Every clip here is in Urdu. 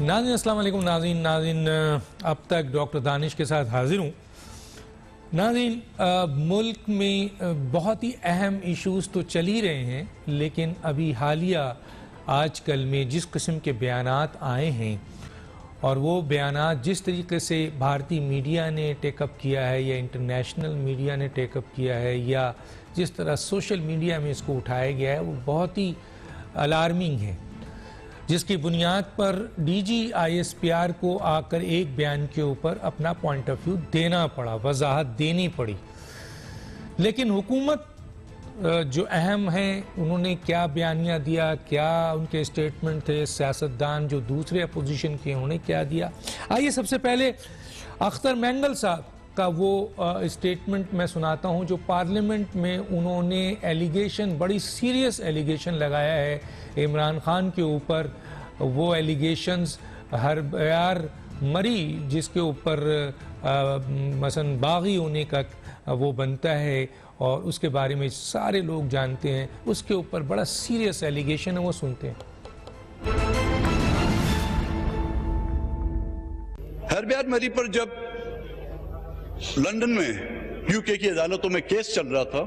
ناظرین السلام علیکم ناظرین اب تک ڈاکٹر دانش کے ساتھ حاضر ہوں. ناظرین ملک میں بہت ہی اہم ایشوز تو چل ہی رہے ہیں، لیکن ابھی حالیہ آج کل میں جس قسم کے بیانات آئے ہیں اور وہ بیانات جس طریقے سے بھارتی میڈیا نے ٹیک اپ کیا ہے یا انٹرنیشنل میڈیا نے ٹیک اپ کیا ہے یا جس طرح سوشل میڈیا میں اس کو اٹھایا گیا ہے وہ بہت ہی الارمنگ ہے، جس کی بنیاد پر D G I S P R کو آ کر ایک بیان کے اوپر اپنا پوائنٹ آف ویو دینا پڑا، وضاحت دینی پڑی. لیکن حکومت جو اہم ہیں انہوں نے کیا بیانیہ دیا، کیا ان کے اسٹیٹمنٹ تھے، سیاستدان جو دوسرے اپوزیشن کے انہوں نے کیا دیا. آئیے سب سے پہلے اختر مینگل صاحب کا وہ اسٹیٹمنٹ میں سناتا ہوں جو پارلیمنٹ میں انہوں نے ایلیگیشن، بڑی سیریس ایلیگیشن لگایا ہے عمران خان کے اوپر. وہ ایلیگیشنز ہر بیار مری جس کے اوپر مثلا باغی ہونے کا وہ بنتا ہے اور اس کے بارے میں سارے لوگ جانتے ہیں، اس کے اوپر بڑا سیریس ایلیگیشن ہے، وہ سنتے ہیں. ہر بیار مری پر جب لندن میں یو کے کی عدالتوں میں کیس چل رہا تھا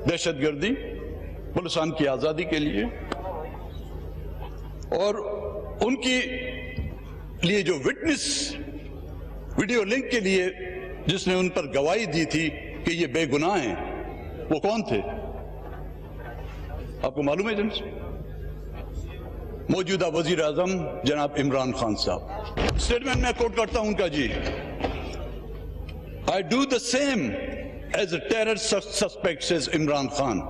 دہشت گردی، بلوچستان کی آزادی کے لیے، اور ان کی لیے جو وٹنس ویڈیو لنک کے لیے جس نے ان پر گواہی دی تھی کہ یہ بے گناہ ہیں، وہ کون تھے آپ کو معلوم ہے جناب؟ موجودہ وزیر اعظم جناب عمران خان صاحب. اسٹیٹمنٹ میں کوٹ کرتا ہوں ان کا جی. I do the same as a terror suspect, says Imran Khan.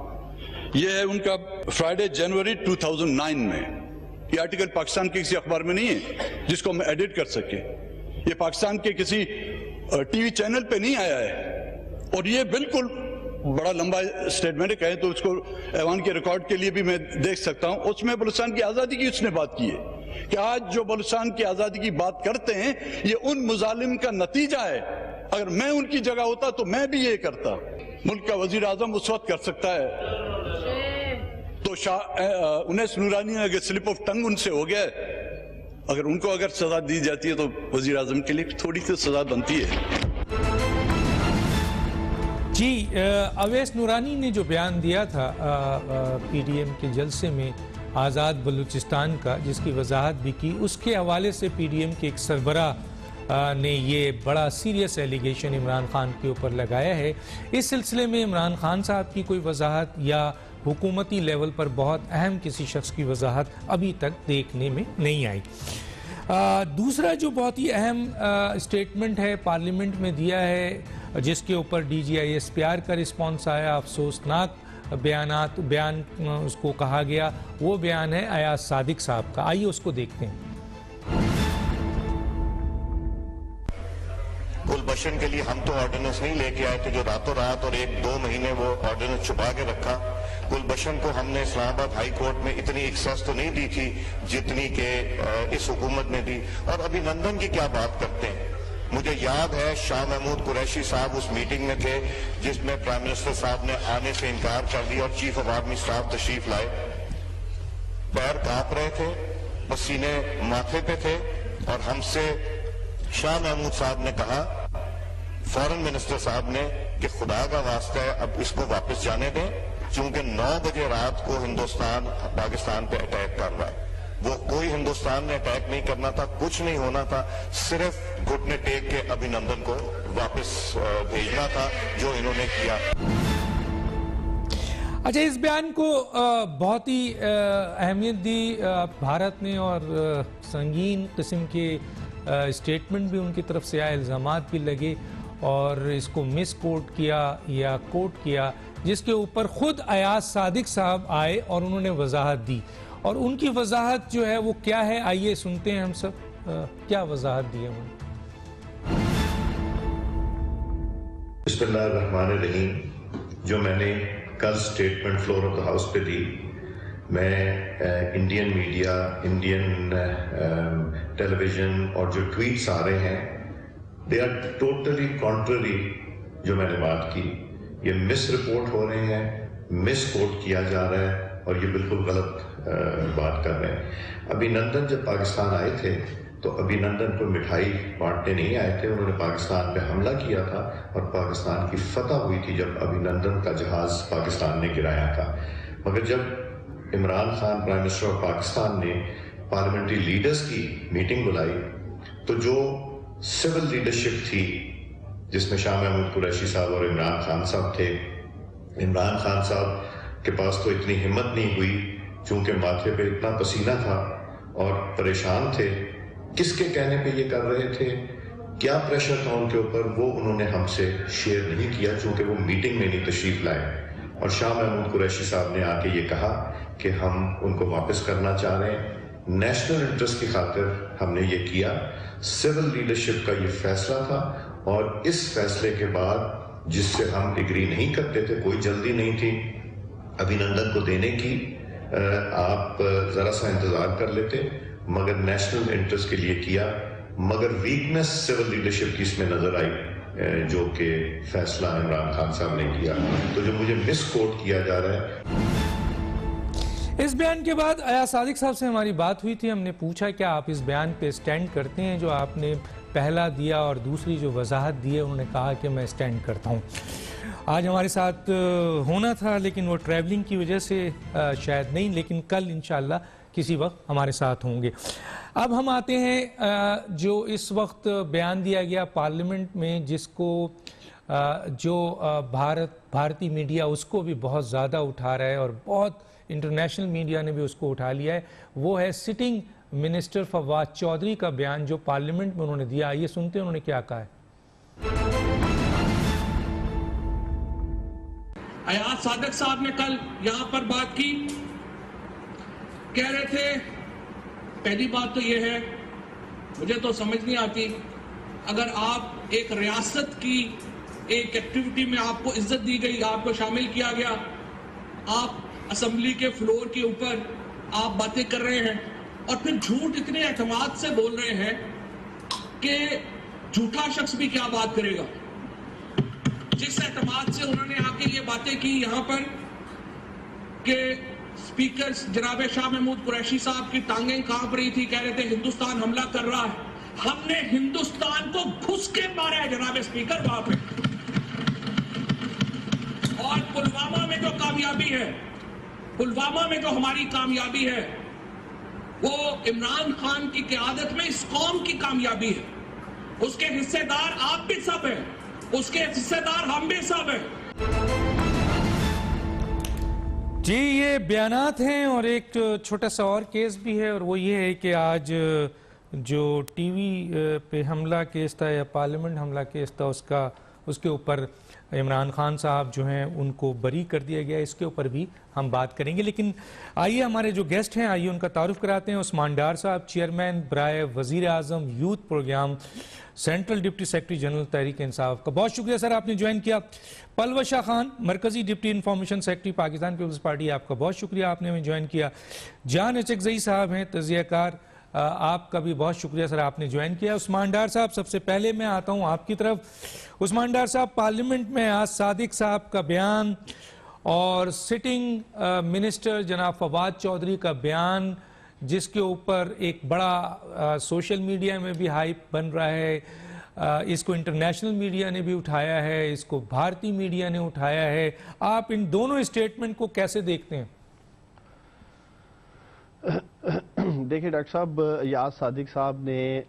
یہ ہے ان کا فرائیڈے جنوری 2009 میں. یہ آرٹیکل پاکستان کے کسی اخبار میں نہیں ہے جس کو ہم ایڈٹ کر سکیں. یہ پاکستان کے کسی ٹی وی چینل پہ نہیں آیا ہے، اور یہ بالکل بڑا لمبا اسٹیٹمنٹ ہے، کہیں تو اس کو ایوان کے ریکارڈ کے لیے بھی میں دیکھ سکتا ہوں. اس میں بلوچستان کی آزادی کی اس نے بات کی ہے کہ آج جو بلوچستان کی آزادی کی بات کرتے ہیں یہ ان مظالم کا نتیجہ ہے. اگر میں ان کی جگہ ہوتا تو میں بھی یہ کرتا. ملک کا وزیر اعظم اس وقت کر سکتا ہے تو انیس نورانی نے اگر سلپ آف ٹنگ ان سے ہو گیا ہے، اگر ان کو اگر سزا دی جاتی ہے تو وزیر اعظم کے لیے تھوڑی سی سزا بنتی ہے. جی اویس نورانی نے جو بیان دیا تھا پی ڈی ایم کے جلسے میں آزاد بلوچستان کا، جس کی وضاحت بھی کی، اس کے حوالے سے پی ڈی ایم کے ایک سربراہ نے یہ بڑا سیریس ایلیگیشن عمران خان کے اوپر لگایا ہے. اس سلسلے میں عمران خان صاحب کی کوئی وضاحت یا حکومتی لیول پر بہت اہم کسی شخص کی وضاحت ابھی تک دیکھنے میں نہیں آئی. دوسرا جو بہت ہی اہم اسٹیٹمنٹ ہے پارلیمنٹ میں دیا ہے، جس کے اوپر D G I S P R کا رسپانس آیا، افسوسناک بیان اس کو کہا گیا، وہ بیان ہے ایاز صادق صاحب کا. آئیے اس کو دیکھتے ہیں. گلبشن کے لیے ہم تو آرڈیننس نہیں لے کے آئے تھے جو راتوں رات اور 1-2 مہینے وہ آرڈیننس چھپا کے رکھا. گلبشن کو ہم نے اسلام آباد ہائی کورٹ میں اتنی ایکسیس تو نہیں دی تھی جتنی کہ اس حکومت نے دی. اور ابھی لندن کی کیا بات کرتے ہیں. مجھے یاد ہے شاہ محمود قریشی صاحب اس میٹنگ میں تھے جس میں پرائم منسٹر صاحب نے آنے سے انکار کر دیا اور چیف آف آرمی اسٹاف تشریف لائے. پیر کانپ رہے تھے، پسینے ماتھے پہ تھے، اور ہم سے شاہ محمود صاحب نے کہا، فورن منسٹر صاحب نے، کہ خدا کا واسطہ ہے اب اس کو واپس جانے دیں چونکہ 9 بجے رات کو ہندوستان پاکستان پہ اٹیک کر رہا ہے. وہ کوئی ہندوستان نے اٹیک نہیں کرنا تھا، کچھ نہیں ہونا تھا، صرف گھٹنے ٹیک کے ابھینندن کو واپس بھیجنا تھا جو انہوں نے کیا. اچھا، اس بیان کو بہت ہی اہمیت دی بھارت نے اور سنگین قسم کے اسٹیٹمنٹ بھی ان کی طرف سے آئے، الزامات بھی لگے اور اس کو مس کوٹ کیا یا کوٹ کیا، جس کے اوپر خود ایاز صادق صاحب آئے اور انہوں نے وضاحت دی. اور ان کی وضاحت جو ہے وہ کیا ہے، آئیے سنتے ہیں ہم سب کیا وضاحت دی ہے انہوں نے. بسم اللہ الرحمن الرحیم. جو میں نے کل statement floor of the house پہ دی، میں Indian media, Indian television اور جو ٹویٹس آ رہے ہیں دے آر ٹوٹلی کانٹرری. جو میں نے بات کی یہ مس رپورٹ ہو رہے ہیں، مس کوٹ کیا جا رہا ہے. اور یہ بالکل غلط بات کر رہے ہیں۔ ابھینندن جب پاکستان آئے تھے تو ابھینندن کو مٹھائی بانٹنے نہیں آئے تھے، انہوں نے پاکستان پہ حملہ کیا تھا اور پاکستان کی فتح ہوئی تھی جب ابھینندن کا جہاز پاکستان نے گرایا تھا۔ مگر جب Imran Khan prime minister of Pakistan نے پارلیمنٹری لیڈرز کی میٹنگ بلائی تو جو سول لیڈرشپ تھی جس میں شاہ محمود قریشی صاحب اور عمران خان صاحب تھے، عمران خان صاحب کے پاس تو اتنی ہمت نہیں ہوئی چونکہ ماتھے پہ اتنا پسینہ تھا اور پریشان تھے، کس کے کہنے پہ یہ کر رہے تھے، کیا پریشر تھا ان کے اوپر، وہ انہوں نے ہم سے شیئر نہیں کیا چونکہ وہ میٹنگ میں نہیں تشریف لائے۔ اور شاہ محمود قریشی صاحب نے آ کے یہ کہا کہ ہم ان کو واپس کرنا چاہ رہے ہیں، نیشنل انٹرسٹ کی خاطر ہم نے یہ کیا۔ سول لیڈرشپ کا یہ فیصلہ تھا اور اس فیصلے کے بعد جس سے ہم ایگری نہیں کرتے تھے، کوئی جلدی نہیں تھی ابھینندن کو دینے کی، آپ ذرا سا انتظار کر لیتے، مگر نیشنل انٹرسٹ کے لیے کیا۔ مگر ویکنس سول لیڈرشپ کی اس میں نظر آئی جو کہ فیصلہ عمران خان صاحب نے کیا، تو جو مجھے مس کوٹ کیا جا رہا ہے۔ اس بیان کے بعد ایاز صادق صاحب سے ہماری بات ہوئی تھی، ہم نے پوچھا کہ آپ اس بیان پہ سٹینڈ کرتے ہیں جو آپ نے پہلا دیا اور دوسری جو وضاحت دی ہے، انہوں نے کہا کہ میں سٹینڈ کرتا ہوں۔ آج ہمارے ساتھ ہونا تھا لیکن وہ ٹریولنگ کی وجہ سے شاید نہیں، لیکن کل انشاءاللہ کسی وقت ہمارے ساتھ ہوں گے۔ اب ہم آتے ہیں جو اس وقت بیان دیا گیا پارلیمنٹ میں، جس کو جو بھارتی میڈیا اس کو بھی بہت زیادہ اٹھا رہا ہے اور بہت انٹرنیشنل میڈیا نے بھی اس کو اٹھا لیا ہے، وہ ہے سٹنگ منسٹر فواد چودھری کا بیان جو پارلیمنٹ میں انہوں نے دیا۔ آئیے سنتے ہیں انہوں نے کیا کہا ہے۔ ایاز صادق صاحب نے کل یہاں پر بات کی، کہہ رہے تھے پہلی بات تو یہ ہے مجھے تو سمجھ نہیں آتی، اگر آپ ایک ریاست کی ایک ایکٹیویٹی میں آپ کو عزت دی گئی، آپ کو شامل کیا گیا، آپ اسمبلی کے فلور کے اوپر آپ باتیں کر رہے ہیں اور پھر جھوٹ اتنے اعتماد سے بول رہے ہیں کہ جھوٹا شخص بھی کیا بات کرے گا۔ جس اعتماد سے انہوں نے آ کے یہ باتیں کی یہاں پر کہ اسپیکر جناب شاہ محمود قریشی صاحب کی ٹانگیں کانپ رہی تھی، کہہ رہے تھے ہندوستان حملہ کر رہا ہے، ہم نے ہندوستان کو گھس کے مارا ہے جناب اسپیکر وہاں پہ۔ اور پلوامہ میں جو کامیابی ہے، پلوامہ میں جو ہماری کامیابی ہے، وہ عمران خان کی قیادت میں اس قوم کی کامیابی ہے۔ اس کے حصے دار آپ بھی سب ہیں، اس کے حصے دار ہم بھی سب ہیں۔ جی یہ بیانات ہیں اور ایک چھوٹا سا اور کیس بھی ہے، اور وہ یہ ہے کہ آج جو ٹی وی پہ حملہ کیس تھا یا پارلیمنٹ حملہ کیس تھا، اس کے اوپر عمران خان صاحب جو ہیں ان کو بری کر دیا گیا، اس کے اوپر بھی ہم بات کریں گے۔ لیکن آئیے ہمارے جو گیسٹ ہیں آئیے ان کا تعارف کراتے ہیں۔ عثمان ڈار صاحب، چیئرمین برائے وزیر اعظم youth programme, central deputy secretary general Tehreek Insaf کا بہت شکریہ سر آپ نے جوائن کیا۔ پلوشہ خان، مرکزی deputy information secretary Pakistan Peoples Party, آپ کا بہت شکریہ آپ نے ہمیں جوائن کیا۔ جان اچکزئی صاحب ہیں تجزیہ کار، آپ کا بھی بہت شکریہ سر آپ نے جوائن کیا۔ عثمان ڈار صاحب سب سے پہلے میں آتا ہوں آپ کی طرف۔ عثمان ڈار صاحب، پارلیمنٹ میں آج صادق صاحب کا بیان اور سٹنگ منسٹر جناب فواد چودھری کا بیان، جس کے اوپر ایک بڑا سوشل میڈیا میں بھی ہائپ بن رہا ہے، اس کو انٹرنیشنل میڈیا نے بھی اٹھایا ہے، اس کو بھارتی میڈیا نے اٹھایا ہے، آپ ان دونوں اسٹیٹمنٹ کو کیسے دیکھتے ہیں؟ دیکھیں ڈاکٹر صاحب، ایاز صادق صاحب نے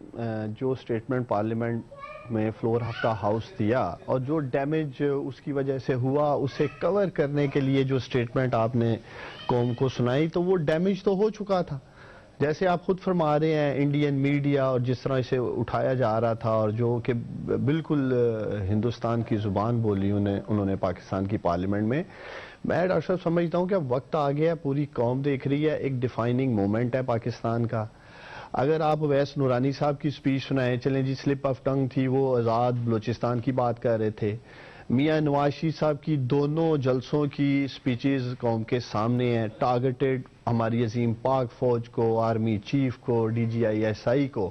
جو سٹیٹمنٹ پارلیمنٹ میں فلور آف دا ہاؤس دیا اور جو ڈیمیج اس کی وجہ سے ہوا، اسے کور کرنے کے لیے جو سٹیٹمنٹ آپ نے قوم کو سنائی، تو وہ ڈیمیج تو ہو چکا تھا۔ جیسے آپ خود فرما رہے ہیں انڈین میڈیا اور جس طرح اسے اٹھایا جا رہا تھا اور جو کہ بالکل ہندوستان کی زبان بولی انہوں نے پاکستان کی پارلیمنٹ میں، میں ڈاکٹر صاحب سمجھتا ہوں کہ اب وقت آ گیا، پوری قوم دیکھ رہی ہے، ایک ڈیفائننگ مومنٹ ہے پاکستان کا۔ اگر آپ اویس نورانی صاحب کی سپیچ سنائیں، چلیں جی سلپ آف ٹنگ تھی، وہ آزاد بلوچستان کی بات کر رہے تھے۔ میاں نواز شریف صاحب کی دونوں جلسوں کی سپیچز قوم کے سامنے ہیں، ٹارگٹڈ ہماری عظیم پاک فوج کو، آرمی چیف کو، D G I S I کو،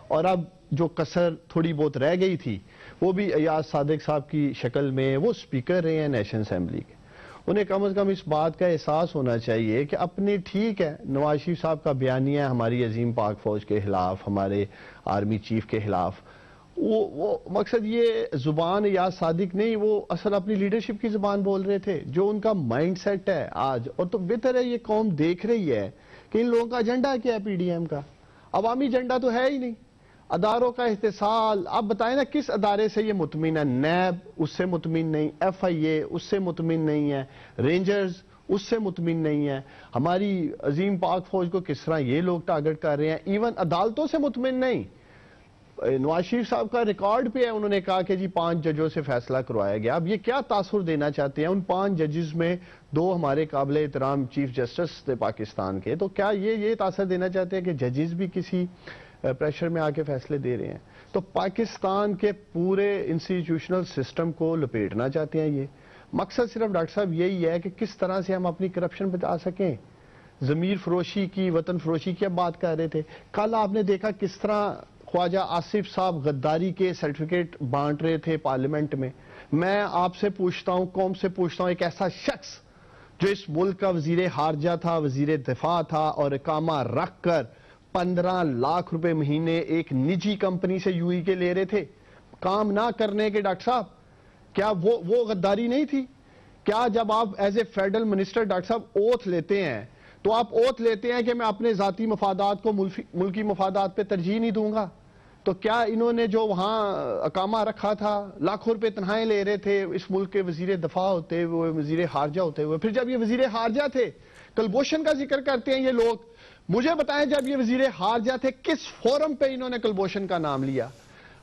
اور اب جو کسر تھوڑی بہت رہ گئی تھی وہ بھی ایاز صادق صاحب کی شکل میں، وہ سپیکر رہے ہیں نیشنل اسمبلی کے، انہیں کم از کم اس بات کا احساس ہونا چاہیے کہ اپنی ٹھیک ہے نواز شریف صاحب کا بیانیہ ہے ہماری عظیم پاک فوج کے خلاف, ہمارے آرمی چیف کے خلاف, وہ مقصد یہ زبان یا صادق نہیں, وہ اصل اپنی لیڈرشپ کی زبان بول رہے تھے, جو ان کا مائنڈ سیٹ ہے آج. اور تو بہتر ہے یہ قوم دیکھ رہی ہے کہ ان لوگوں کا ایجنڈا کیا ہے, پی ڈی ایم کا عوامی ایجنڈا تو ہے ہی نہیں, اداروں کا احتسال. آپ بتائیں نا کس ادارے سے یہ مطمئن ہے؟ نیب اس سے مطمئن نہیں, ایف آئی اے اس سے مطمئن نہیں ہے, رینجرز اس سے مطمئن نہیں ہے, ہماری عظیم پاک فوج کو کس طرح یہ لوگ ٹارگٹ کر رہے ہیں, ایون عدالتوں سے مطمئن نہیں. نواز شریف صاحب کا ریکارڈ پہ ہے, انہوں نے کہا کہ جی 5 ججوں سے فیصلہ کروایا گیا. اب یہ کیا تاثر دینا چاہتے ہیں؟ ان 5 ججز میں 2 ہمارے قابل احترام چیف جسٹس تھے پاکستان کے, تو کیا یہ تاثر دینا چاہتے ہیں کہ ججز بھی کسی پریشر میں آ کے فیصلے دے رہے ہیں؟ تو پاکستان کے پورے انسٹیٹیوشنل سسٹم کو لپیٹنا چاہتے ہیں. یہ مقصد صرف ڈاکٹر صاحب یہی ہے کہ کس طرح سے ہم اپنی کرپشن بچا سکیں. ضمیر فروشی کی, وطن فروشی کی اب بات کر رہے تھے. کل آپ نے دیکھا کس طرح خواجہ آصف صاحب غداری کے سرٹیفکیٹ بانٹ رہے تھے پارلیمنٹ میں. میں آپ سے پوچھتا ہوں, قوم سے پوچھتا ہوں, ایک ایسا شخص جو اس ملک کا وزیر خارجہ تھا, وزیر دفاع تھا, اور اقامہ رکھ کر 15 لاکھ روپے مہینے ایک نجی کمپنی سے یو ای کے لے رہے تھے کام نہ کرنے کے, ڈاکٹر صاحب کیا وہ غداری نہیں تھی؟ کیا جب آپ as a federal minister doctor صاحب اوتھ لیتے ہیں تو آپ اوتھ لیتے ہیں کہ میں اپنے ذاتی مفادات کو ملکی مفادات پہ ترجیح نہیں دوں گا؟ تو کیا انہوں نے جو وہاں اقامہ رکھا تھا, لاکھوں روپے تنخواہیں لے رہے تھے اس ملک کے وزیر دفاع ہوتے ہوئے, وزیر خارجہ ہوتے ہوئے, پھر جب یہ وزیر خارجہ تھے, کلبھوشن کا ذکر کرتے ہیں یہ لوگ, مجھے بتائیں جب یہ وزیر خارجہ تھے کس فورم پہ انہوں نے کلبھوشن کا نام لیا؟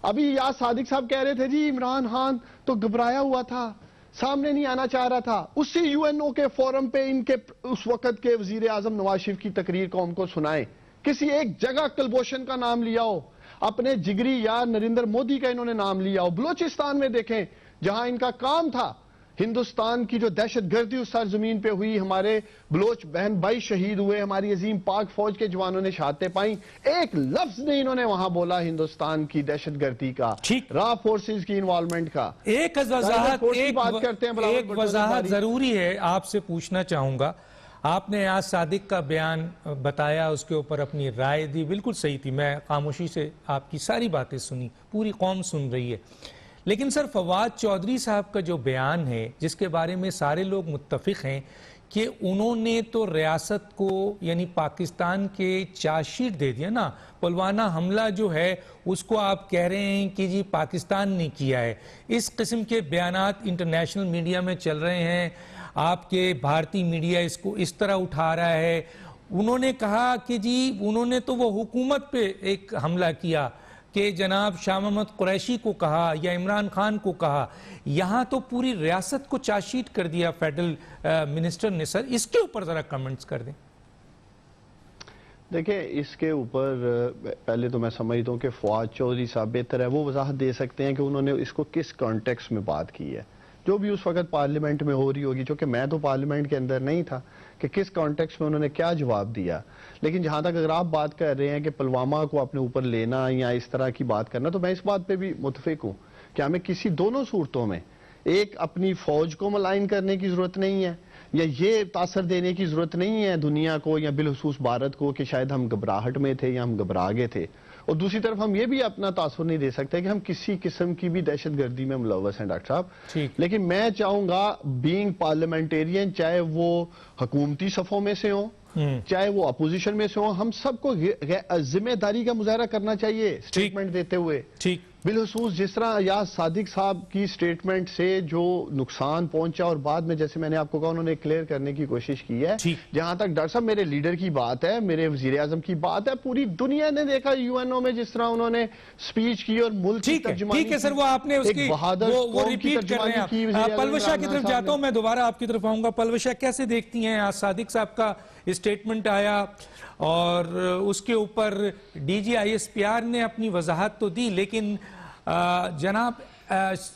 ابھی یاز صادق صاحب کہہ رہے تھے جی عمران خان تو گھبرایا ہوا تھا, سامنے نہیں آنا چاہ رہا تھا. اسی یو این او کے فورم پہ ان کے اس وقت کے وزیر اعظم نواز شریف کی تقریر قوم کو سنائیں, کسی ایک جگہ کلبھوشن کا نام لیا ہو, اپنے جگری یار نریندر مودی کا انہوں نے نام لیا ہو. بلوچستان میں دیکھیں جہاں ان کا کام تھا, ہندوستان کی جو دہشت گردی اس سرزمین پہ ہوئی, ہمارے بلوچ بہن بھائی شہید ہوئے, ہماری عظیم پاک فوج کے جوانوں نے شہادتیں پائیں, ایک لفظ نہیں انہوں نے وہاں بولا ہندوستان کی دہشت گردی کا, را فورسز کی انوالومنٹ کا. ایک وضاحت ضروری ہے, آپ سے پوچھنا چاہوں گا, آپ نے یاز صادق کا بیان بتایا, اس کے اوپر اپنی رائے دی, بالکل صحیح تھی, میں خاموشی سے آپ کی ساری باتیں سنی, پوری قوم سن رہی ہے. لیکن سر فواد چودھری صاحب کا جو بیان ہے, جس کے بارے میں سارے لوگ متفق ہیں کہ انہوں نے تو ریاست کو یعنی پاکستان کے چارج شیٹ دے دیا نا, پلوانہ حملہ جو ہے اس کو آپ کہہ رہے ہیں کہ جی پاکستان نے کیا ہے. اس قسم کے بیانات انٹرنیشنل میڈیا میں چل رہے ہیں, آپ کے بھارتی میڈیا اس کو اس طرح اٹھا رہا ہے. انہوں نے کہا کہ جی انہوں نے تو وہ حکومت پہ ایک حملہ کیا کہ جناب شاہ محمد قریشی کو کہا یا عمران خان کو کہا, یہاں تو پوری ریاست کو چارج شیٹ کر دیا فیڈرل منسٹر نے. سر اس کے اوپر ذرا کمنٹس کر دیں. دیکھیں اس کے اوپر پہلے تو میں سمجھتا ہوں کہ فواد چودھری صاحب بہتر ہے, وہ وضاحت دے سکتے ہیں کہ انہوں نے اس کو کس کانٹیکس میں بات کی ہے, جو بھی اس وقت پارلیمنٹ میں ہو رہی ہوگی, چونکہ میں تو پارلیمنٹ کے اندر نہیں تھا, کہ کس کانٹیکس میں انہوں نے کیا جواب دیا. لیکن جہاں تک اگر آپ بات کر رہے ہیں کہ پلوامہ کو اپنے اوپر لینا یا اس طرح کی بات کرنا, تو میں اس بات پہ بھی متفق ہوں کہ ہمیں کسی دونوں صورتوں میں ایک اپنی فوج کو ملائن کرنے کی ضرورت نہیں ہے, یا یہ تاثر دینے کی ضرورت نہیں ہے دنیا کو یا بالخصوص بھارت کو کہ شاید ہم گھبراہٹ میں تھے یا ہم گھبرا گئے تھے, اور دوسری طرف ہم یہ بھی اپنا تاثر نہیں دے سکتے کہ ہم کسی قسم کی بھی دہشت گردی میں ملوث ہیں ڈاکٹر صاحب. لیکن میں چاہوں گا بینگ پارلیمنٹیرین, چاہے وہ حکومتی صفوں میں سے ہوں چاہے وہ اپوزیشن میں سے ہوں, ہم سب کو ذمہ داری کا مظاہرہ کرنا چاہیے اسٹیٹمنٹ دیتے ہوئے. بالخصوص جس طرح یاز صادق صاحب کی اسٹیٹمنٹ سے جو نقصان پہنچا, اور بعد میں جیسے میں نے آپ کو کہا انہوں نے کلیئر کرنے کی کوشش کی ہے. جہاں تک ڈاکٹر صاحب میرے لیڈر کی بات ہے, میرے وزیر اعظم کی بات ہے, پوری دنیا نے دیکھا یو این او میں جس طرح انہوں نے سپیچ کی اور ملک کی ترجمانی کی. ٹھیک ہے سر, وہ آپ نے اس کی وہ ریپیٹ کر رہے ہیں. پلوشا کی طرف جاتا ہوں, میں دوبارہ آپ کی طرف آؤں گا. پلوشا کیسے دیکھتی ہیں, یاز صادق صاحب کا اسٹیٹمنٹ آیا اور اس کے اوپر D G I S P R نے اپنی وضاحت تو دی, لیکن جناب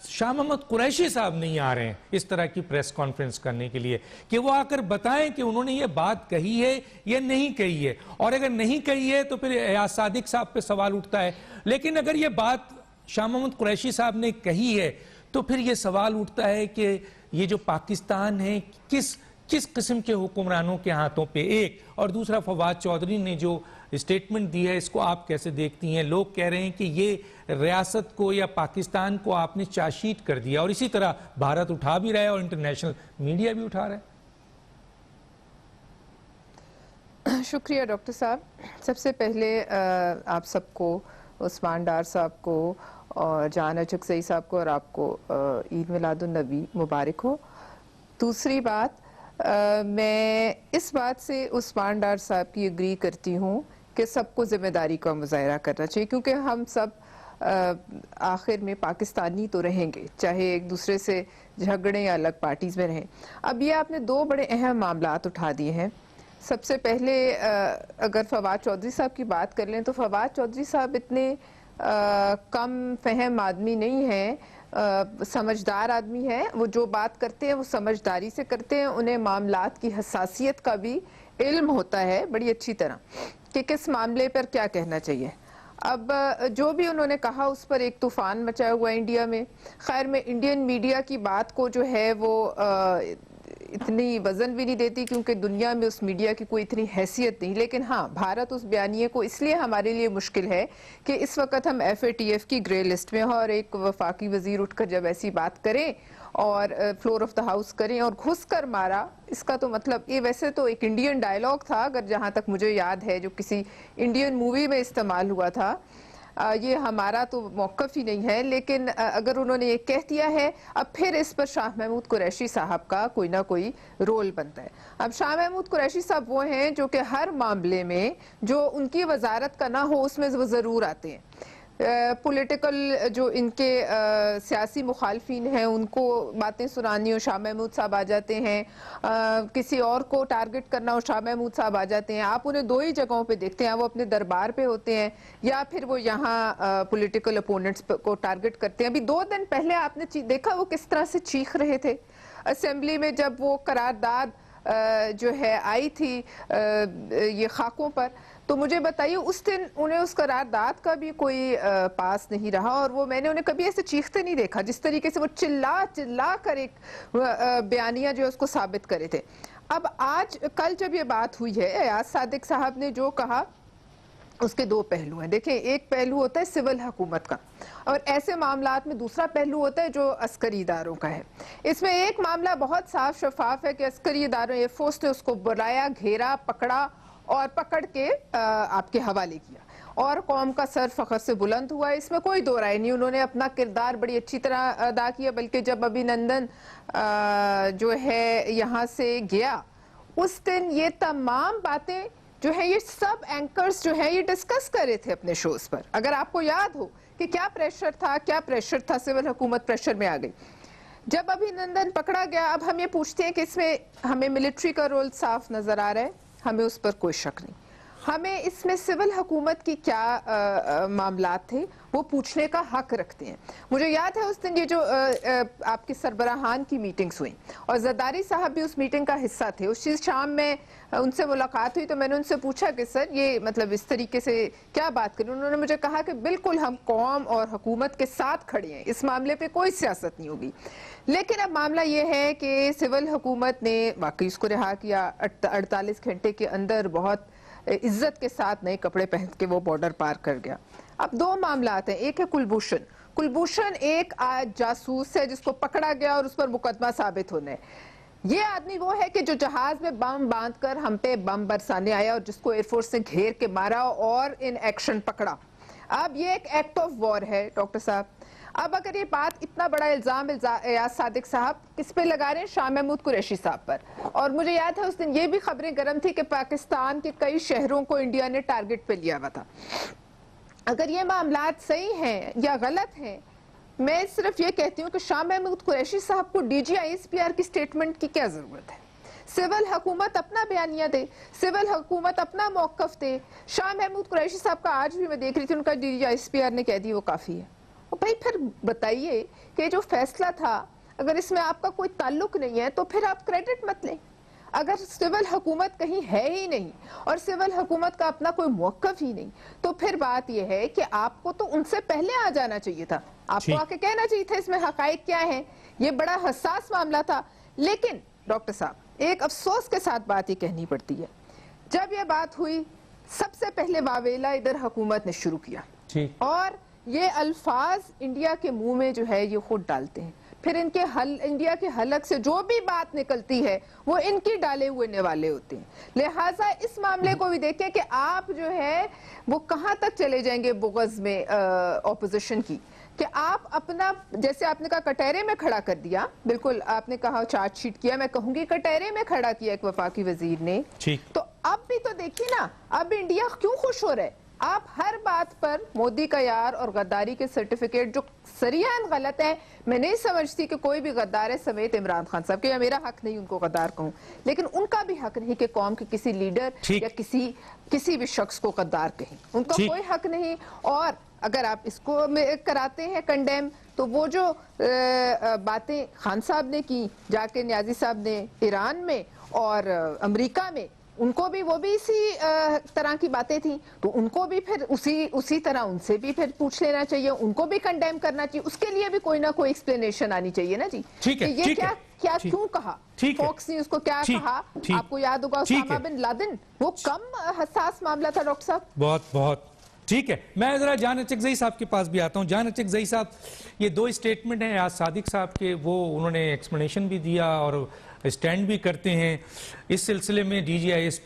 شاہ محمد قریشی صاحب نہیں آ رہے ہیں اس طرح کی پریس کانفرنس کرنے کے لیے کہ وہ آ کر بتائیں کہ انہوں نے یہ بات کہی ہے یا نہیں کہی ہے, اور اگر نہیں کہی ہے تو پھر یاز صادق صاحب پہ سوال اٹھتا ہے. لیکن اگر یہ بات شاہ محمد قریشی صاحب نے کہی ہے تو پھر یہ سوال اٹھتا ہے کہ یہ جو پاکستان ہے کس قسم کے حکمرانوں کے ہاتھوں پہ، ایک، اور دوسرا فواد چودھری نے جو اسٹیٹمنٹ دی ہے اس کو آپ کیسے دیکھتی ہیں؟ لوگ کہہ رہے ہیں کہ یہ ریاست کو یا پاکستان کو آپ نے چاشید کر دیا، اور اسی طرح بھارت اٹھا بھی رہا ہے اور انٹرنیشنل میڈیا بھی اٹھا رہا ہے۔ شکریہ ڈاکٹر صاحب۔ سب سے پہلے آپ سب کو، عثمان ڈار صاحب کو اور جان اچکزئی صاحب کو اور آپ کو عید میلاد النبی مبارک ہو۔ دوسری بات، میں اس بات سے عثمان ڈار صاحب کی اگری کرتی ہوں کہ سب کو ذمہ داری کا مظاہرہ کرنا چاہیے، کیونکہ ہم سب آخر میں پاکستانی تو رہیں گے، چاہے ایک دوسرے سے جھگڑیں یا الگ پارٹیز میں رہیں۔ اب یہ آپ نے دو بڑے اہم معاملات اٹھا دیے ہیں۔ سب سے پہلے اگر فواد چودھری صاحب کی بات کر لیں تو فواد چودھری صاحب اتنے کم فہم آدمی نہیں ہیں، سمجھدار آدمی ہیں۔ وہ جو بات کرتے ہیں وہ سمجھداری سے کرتے ہیں، انہیں معاملات کی حساسیت کا بھی علم ہوتا ہے بڑی اچھی طرح کہ کس معاملے پر کیا کہنا چاہیے۔ اب جو بھی انہوں نے کہا اس پر ایک طوفان مچایا ہوا ہے انڈیا میں۔ خیر میں انڈین میڈیا کی بات کو جو ہے وہ اتنی وزن بھی نہیں دیتی، کیونکہ دنیا میں اس میڈیا کی کوئی اتنی حیثیت نہیں، لیکن ہاں بھارت اس بیانیے کو اس لیے ہمارے لیے مشکل ہے کہ اس وقت ہم FATF کی گرے لسٹ میں ہیں، اور ایک وفاقی وزیر اٹھ کر جب ایسی بات کریں اور فلور آف دا ہاؤس کریں اور گھس کر مارا، اس کا تو مطلب یہ ویسے تو ایک انڈین ڈائیلاگ تھا، اگر جہاں تک مجھے یاد ہے جو کسی انڈین مووی میں استعمال ہوا تھا، یہ ہمارا تو موقف ہی نہیں ہے، لیکن اگر انہوں نے یہ کہہ دیا ہے اب پھر اس پر شاہ محمود قریشی صاحب کا کوئی نہ کوئی رول بنتا ہے۔ اب شاہ محمود قریشی صاحب وہ ہیں جو کہ ہر معاملے میں جو ان کی وزارت کا نہ ہو اس میں وہ ضرور آتے ہیں۔ پولیٹیکل جو ان کے سیاسی مخالفین ہیں ان کو باتیں سنانی ہو شاہ محمود صاحب آ جاتے ہیں، کسی اور کو ٹارگٹ کرنا ہو شاہ محمود صاحب آ جاتے ہیں۔ آپ انہیں دو ہی جگہوں پہ دیکھتے ہیں، وہ اپنے دربار پہ ہوتے ہیں یا پھر وہ یہاں پولیٹیکل اپوننٹس کو ٹارگٹ کرتے ہیں۔ ابھی 2 دن پہلے آپ نے دیکھا وہ کس طرح سے چیخ رہے تھے اسمبلی میں جب وہ قرارداد جو ہے آئی تھی یہ خاکوں پر، تو مجھے بتائیے اس دن انہیں اس قرارداد کا بھی کوئی پاس نہیں رہا، اور وہ میں نے انہیں کبھی ایسے چیختے نہیں دیکھا جس طریقے سے وہ چلا کر ایک بیانیہ جو اس کو ثابت کرے تھے۔ اب کل جب یہ بات ہوئی ہے، ایاز صادق صاحب نے جو کہا اس کے 2 پہلو ہیں۔ دیکھیں، ایک پہلو ہوتا ہے سول حکومت کا، اور ایسے معاملات میں دوسرا پہلو ہوتا ہے جو عسکری اداروں کا ہے۔ اس میں ایک معاملہ بہت صاف شفاف ہے کہ عسکری اداروں ایئر فورس نے اس کو بلایا، گھیرا، پکڑا اور پکڑ کے آپ کے حوالے کیا، اور قوم کا سر فخر سے بلند ہوا۔ اس میں کوئی دو رائے نہیں، انہوں نے اپنا کردار بڑی اچھی طرح ادا کیا۔ بلکہ جب ابھی نندن جو ہے یہاں سے گیا اس دن یہ تمام باتیں جو ہے یہ سب اینکرز جو ہے یہ ڈسکس کر رہے تھے اپنے شوز پر۔ اگر آپ کو یاد ہو کہ کیا پریشر تھا سول حکومت پریشر میں آ گئی۔ جب ابھی نندن پکڑا گیا، اب ہم یہ پوچھتے ہیں کہ اس میں ہمیں ملٹری کا رول صاف نظر آ رہا ہے، ہمیں اس پر کوئی شک نہیں۔ ہمیں اس میں سول حکومت کی کیا معاملات تھے وہ پوچھنے کا حق رکھتے ہیں۔ مجھے یاد ہے اس دن یہ جو آپ کے سربراہان کی میٹنگز ہوئیں اور زرداری صاحب بھی اس میٹنگ کا حصہ تھے، اس چیز شام میں ان سے ملاقات ہوئی تو میں نے ان سے پوچھا کہ سر یہ مطلب اس طریقے سے کیا بات کریں۔ انہوں نے مجھے کہا کہ بالکل ہم قوم اور حکومت کے ساتھ کھڑے ہیں، اس معاملے پہ کوئی سیاست نہیں ہوگی۔ لیکن اب معاملہ یہ ہے کہ سول حکومت نے واقعی اس کو رہا کیا، 48 گھنٹے کے اندر بہت عزت کے ساتھ نئے کپڑے پہن کے وہ بارڈر پار کر گیا۔ اب 2 معاملات ہیں، ایک ہے کلبھوشن ایک جاسوس ہے جس کو پکڑا گیا اور اس پر مقدمہ ثابت ہونا ہے۔ یہ آدمی وہ ہے کہ جو جہاز میں بم باندھ کر ہم پہ بم برسانے آیا اور جس کو ایئر فورس نے گھیر کے مارا اور ان ایکشن پکڑا۔ اب یہ ایک ایکٹ آف وار ہے ڈاکٹر صاحب۔ اب اگر یہ بات اتنا بڑا الزام ایاز صادق صاحب کس پہ لگا رہے ہیں؟ شاہ محمود قریشی صاحب پر۔ اور مجھے یاد ہے اس دن یہ بھی خبریں گرم تھی کہ پاکستان کے کئی شہروں کو انڈیا نے ٹارگٹ پہ لیا ہوا تھا۔ اگر یہ معاملات صحیح ہیں یا غلط ہیں، میں صرف یہ کہتی ہوں کہ شاہ محمود قریشی صاحب کو DG/ISPR کی سٹیٹمنٹ کی کیا ضرورت ہے؟ سول حکومت اپنا بیانیہ دے، سول حکومت اپنا موقف دے۔ شاہ محمود قریشی صاحب کا آج بھی میں دیکھ رہی تھی ان کا DG/ISPR نے کہہ دی وہ کافی ہے۔ بھائی پھر بتائیے کہ جو فیصلہ تھا اگر اس میں آپ کا کوئی تعلق نہیں ہے تو پھر آپ کریڈٹ مت لیں۔ اگر سول حکومت کہیں ہے ہی نہیں اور سول حکومت کا اپنا کوئی موقف ہی نہیں تو پھر بات یہ ہے کہ آپ کو تو ان سے پہلے آ جانا چاہیے تھا, آپ کو آ کے کہنا چاہیے تھا اس میں حقائق کیا ہیں. یہ بڑا حساس معاملہ تھا. لیکن ڈاکٹر صاحب ایک افسوس کے ساتھ بات یہ کہنی پڑتی ہے, جب یہ بات ہوئی سب سے پہلے واویلا ادھر حکومت نے شروع کیا اور یہ الفاظ انڈیا کے منہ میں جو ہے یہ خود ڈالتے ہیں, پھر ان کے انڈیا کے حلق سے جو بھی بات نکلتی ہے وہ ان کی ڈالے ہوئے نوالے ہوتے ہیں. لہٰذا اس معاملے کو بھی دیکھیں کہ آپ جو ہے وہ کہاں تک چلے جائیں گے بغض میں اپوزیشن کی, کہ آپ اپنا جیسے آپ نے کہا کٹہرے میں کھڑا کر دیا, بالکل آپ نے کہا چارج شیٹ کیا, میں کہوں گی کٹہرے میں کھڑا کیا ایک وفاقی وزیر نے, تو اب بھی تو دیکھیے نا اب انڈیا کیوں خوش ہو رہا ہے. آپ ہر بات پر مودی کا یار اور غداری کے سرٹیفکیٹ جو صریحاً غلط ہے, میں نہیں سمجھتی کہ کوئی بھی غدار ہے سمیت عمران خان صاحب, کہ میرا حق نہیں ان کو غدار کہوں, لیکن ان کا بھی حق نہیں کہ قوم کے کسی لیڈر یا کسی بھی شخص کو غدار کہیں, ان کا کوئی حق نہیں. اور اگر آپ اس کو کراتے ہیں کنڈیم تو وہ جو باتیں خان صاحب نے کی جا کے نیازی صاحب نے ایران میں اور امریکہ میں, ان کو بھی وہ بھی اسی طرح کی باتیں تھیں, تو ان کو بھی پھر اسی طرح ان سے بھی پھر پوچھ لینا چاہیے, ان کو بھی کنڈیم کرنا چاہیے, اس کے لیے بھی کوئی نہ کوئی ایکسپلینیشن آنی چاہیے نا جی, کہ یہ کیا کیوں کہا, فوکس نیوز کو کیا کہا. آپ کو یاد ہوگا اسامہ بن لادن, وہ کم حساس معاملہ تھا ڈاکٹر صاحب. بہت ٹھیک ہے. میں ذرا جان اچکزئی صاحب کے پاس بھی آتا ہوں. جان اچکزئی صاحب, یہ دو اسٹیٹمنٹ ہیں یاز صادق صاحب کے, وہ انہوں نے ایکسپلینیشن بھی دیا اور اسٹینڈ بھی کرتے ہیں. اس سلسلے میں D G I S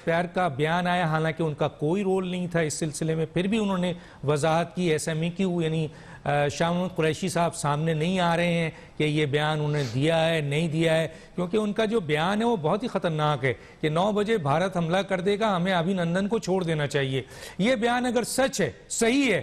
P R کا بیان آیا, حالانکہ ان کا کوئی رول نہیں تھا اس سلسلے میں, پھر بھی انہوں نے وضاحت کی. ایس ایم ای کیو یعنی شاہ محمود قریشی صاحب سامنے نہیں آ رہے ہیں کہ یہ بیان انہوں نے دیا ہے نہیں دیا ہے, کیونکہ ان کا جو بیان ہے وہ بہت ہی خطرناک ہے کہ 9 بجے بھارت حملہ کر دے گا, ہمیں ابھی نندن کو چھوڑ دینا چاہیے. یہ بیان اگر سچ ہے, صحیح ہے,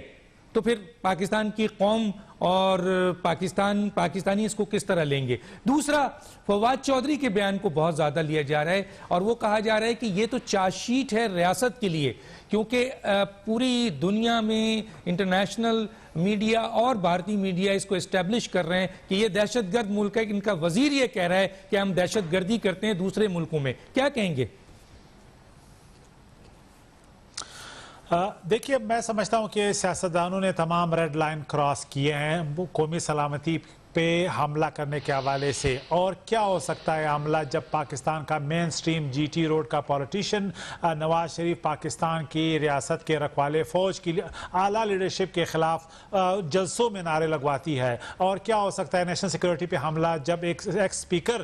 تو پھر پاکستان کی قوم اور پاکستانی اس کو کس طرح لیں گے. دوسرا, فواد چودھری کے بیان کو بہت زیادہ لیا جا رہا ہے اور وہ کہا جا رہا ہے کہ یہ تو چارج شیٹ ہے ریاست کے لیے, کیونکہ پوری دنیا میں انٹرنیشنل میڈیا اور بھارتی میڈیا اس کو اسٹیبلش کر رہے ہیں کہ یہ دہشت گرد ملک ہے. ان کا وزیر یہ کہہ رہا ہے کہ ہم دہشت گردی کرتے ہیں دوسرے ملکوں میں. کیا کہیں گے؟ دیکھیے, میں سمجھتا ہوں کہ سیاستدانوں نے تمام ریڈ لائن کراس کیے ہیں قومی سلامتی پہ حملہ کرنے کے حوالے سے. اور کیا ہو سکتا ہے حملہ جب پاکستان کا مین سٹریم جی ٹی روڈ کا پولیٹیشین نواز شریف پاکستان کی ریاست کے رکھوالے فوج کی اعلیٰ لیڈرشپ کے خلاف جلسوں میں نعرے لگواتی ہے. اور کیا ہو سکتا ہے نیشنل سیکورٹی پہ حملہ جب ایک ایکس اسپیکر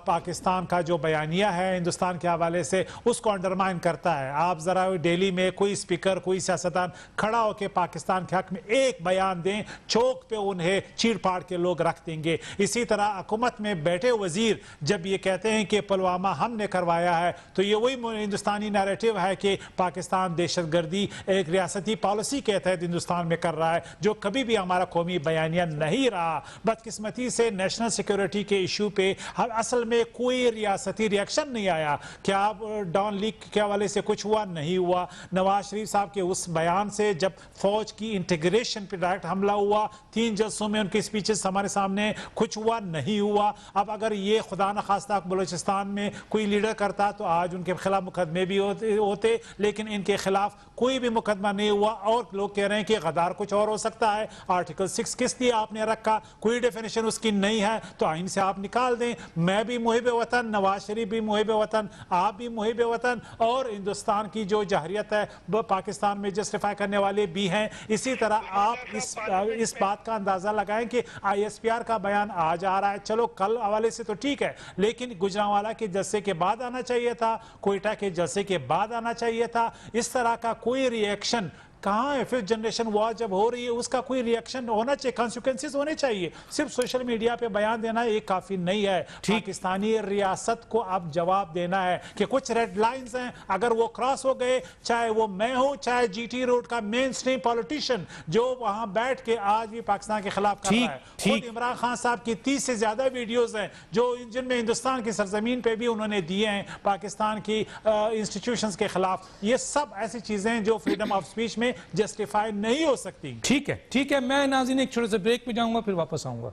پاکستان کا جو بیانیہ ہے ہندوستان کے حوالے سے اس کو انڈرمائن کرتا ہے. آپ ذرا ڈیلی میں کوئی اسپیکر کوئی سیاستدان کھڑا ہو کے پاکستان کے حق میں ایک بیان دیں, چوک پہ انہیں چیڑ پاڑ کے لوگ رکھ دیں گے. اسی طرح حکومت میں بیٹھے وزیر جب یہ کہتے ہیں کہ پلوامہ ہم نے کروایا ہے, تو یہ وہی ہندوستانی نیریٹو ہے کہ پاکستان دہشت گردی ایک ریاستی پالیسی کے تحت ہندوستان میں کر رہا ہے, جو کبھی بھی ہمارا قومی بیانیہ نہیں رہا. بدقسمتی سے نیشنل سیکورٹی کے ایشو پہ اصل میں کوئی ریاستی ریاکشن نہیں آیا. کیا ڈان لیک کے حوالے سے کچھ ہوا؟ نہیں ہوا. نواز شریف صاحب کے اس بیان سے جب فوج کی انٹیگریشن پہ ڈائریکٹ حملہ ہوا, 3 جلسوں میں ان کے اسپیچز ہمارے سامنے, کچھ ہوا نہیں ہوا. اب اگر یہ خدا نخواستہ بلوچستان میں کوئی لیڈر کرتا تو آج ان کے خلاف مقدمے بھی ہوتے, لیکن ان کے خلاف کوئی بھی مقدمہ نہیں ہوا. اور لوگ کہہ رہے ہیں کہ غدار کچھ اور ہو سکتا ہے. آرٹیکل 6 کس لیے آپ نے رکھا؟ کوئی ڈیفینیشن اس کی نہیں ہے, تو آئین سے آپ نکال دیں. میں بھی محب وطن, نواز شریف بھی محب وطن, آپ بھی محب وطن, اور ہندوستان کی جو جہریت ہے وہ پاکستان میں جسٹیفائی کرنے والے بھی ہیں. اسی طرح آپ اس بات کا اندازہ لگائیں کہ آئی ایس پی آر کا بیان آج آ رہا ہے, چلو کل حوالے سے تو ٹھیک ہے, لیکن گجرانوالہ کے جلسے کے بعد آنا چاہیے تھا, کوئٹہ کے جلسے کے بعد آنا چاہیے تھا. اس طرح کا کوئی ریئیکشن کہاں ہے؟ 5th جنریشن وار جب ہو رہی ہے اس کا کوئی ریئیکشن ہونا چاہیے, کانسیکوینسز ہونے چاہیے. صرف سوشل میڈیا پہ بیان دینا یہ کافی نہیں ہے. پاکستانی ریاست کو اب جواب دینا ہے کہ کچھ ریڈ لائنز ہیں, اگر وہ کراس ہو گئے, چاہے وہ میں ہوں چاہے جی ٹی روڈ کا مین سٹریم پولیٹیشین جو وہاں بیٹھ کے آج بھی پاکستان کے خلاف کر رہا ہے. خود عمران خان صاحب کی 30 سے زیادہ ویڈیوز ہیں جن میں ہندوستان کی سرزمین پہ بھی انہوں نے دیے ہیں پاکستان کی انسٹیٹیوشنز کے خلاف. یہ سب ایسی چیزیں ہیں جو فریڈم آف سپیچ میں جسٹیفائی نہیں ہو سکتی. ٹھیک ہے. میں ناظرین ایک چھوٹے سے بریک پہ جاؤں گا, پھر واپس آؤں گا.